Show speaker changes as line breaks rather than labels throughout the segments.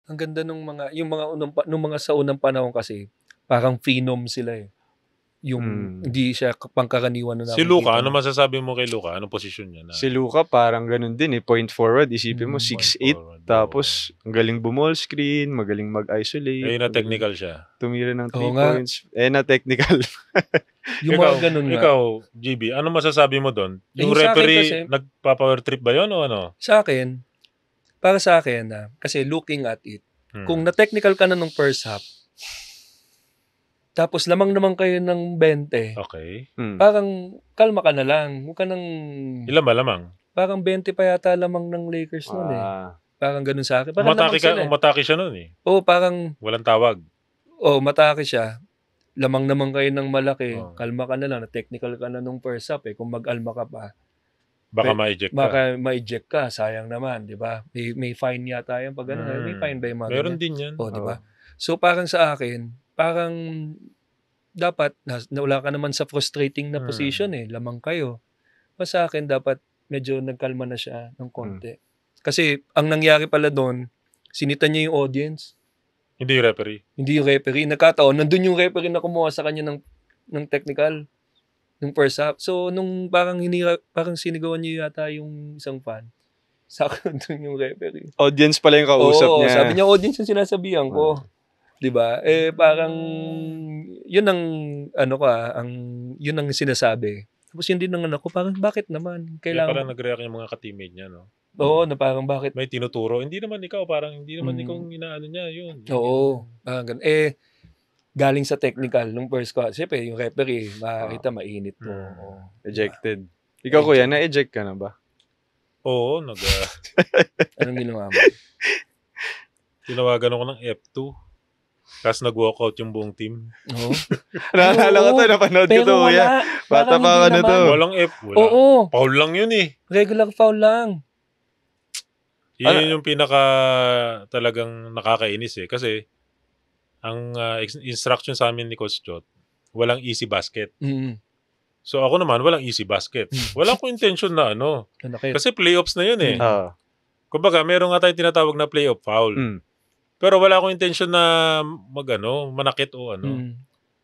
Ang ganda yung mga nung mga sa unang panahon kasi, parang phenom sila eh. Yung hindi siya pangkaraniwan na
Si Luka, ano masasabi mo kay Luka? Anong posisyon niya?
Si Luka parang ganun din eh. Point forward, isipin mo 6'8", tapos ang galing bumall screen, magaling mag-isolate.
Eh, na-technical siya.
Tumira ng 3 points. Eh, na-technical.
Yung mga ganun nga.
Ikaw, GB, ano masasabi mo doon? Yung referee, nagpa-power trip ba yun o ano?
Sa akin, para sa akin, kasi looking at it, kung na-technical ka na nung first half, tapos lamang naman kayo ng 20.
Okay.
Parang kalma ka na lang. Huwag ka nang...
Ilan ba lamang?
Parang 20 pa yata lamang ng Lakers noon eh. Parang ganun sa akin.
Umatake siya noon eh.
Oo, parang...
Walang tawag.
Oo, matake siya. Lamang naman kayo ng malaki. Kalma ka na lang. Na-technical ka na nung first half eh. Kung mag-alma ka pa.
Baka ma-eject ka.
Baka ma-eject ka. Sayang naman, di ba? May fine yata yan pag gano'n. May fine ba yung mga
meron din yan.
Oo, di ba? So parang sa akin, parang dapat, wala ka naman sa frustrating na position eh. Lamang kayo. Mas sa akin, dapat medyo nagkalma na siya ng konti. Kasi ang nangyari pala doon, sinita niya yung audience.
Hindi yung referee.
Hindi yung referee. Nagkataon, nandun yung referee na kumuha sa kanya ng technical. Nung first half. So, nung parang sinigawan niya yata yung isang fan. Saka doon yung referee.
Audience pala yung kausap niya.
Sabi niya, audience yung sinasabihan ko. Diba? Eh, parang, yun ang, yun ang sinasabi. Tapos yun din ang ko, parang bakit naman?
Kailangan parang nag-react yung mga ka-teammate niya, no?
Oo, na parang bakit?
May tinuturo. Hindi naman ikaw, parang hindi naman ikaw inaano niya, yun.
Oo. Parang galing sa technical nung first ko. Siyempre, yung referee, makakita, mainit po.
Ejected. Ikaw, kuya, na-eject ka na ba?
Oo,
Anong ginawa mo?
Tinawagan ako ng F2. Tapos nag-walkout yung buong team.
Oo.
Nakakala ko to, napanood ko to, kuya. Bata pa ka na to.
Walang F.
Oo.
Foul lang yun eh.
Regular foul lang.
Yun yung pinaka talagang nakakainis eh. Kasi, ang instruction sa amin ni Coach Jot, walang easy basket. So ako naman, walang easy basket. Wala ko intention na Kasi playoffs na yun eh. Kumbaga, meron nga tayong tinatawag na playoff foul. Pero wala akong intention na manakit o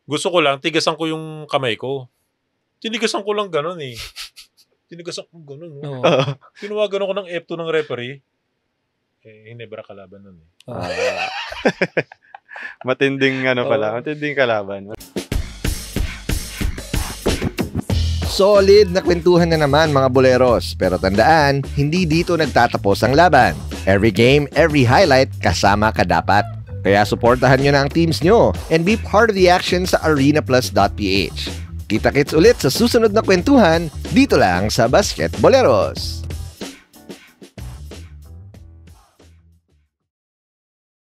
Gusto ko lang, tigasan ko yung kamay ko. Tinigasan ko lang gano'n eh. Tinigasan ko gano'n. Tinawagan ako ng F2 ng referee. Hinebra kalaban nun eh.
Matinding matinding kalaban.
Solid na kwentuhan na naman mga boleros. Pero tandaan, hindi dito nagtatapos ang laban. Every game, every highlight, kasama ka dapat. Kaya suportahan nyo na ang teams nyo and be part of the action sa arenaplus.ph. Kita-kits ulit sa susunod na kwentuhan dito lang sa Basket Boleros.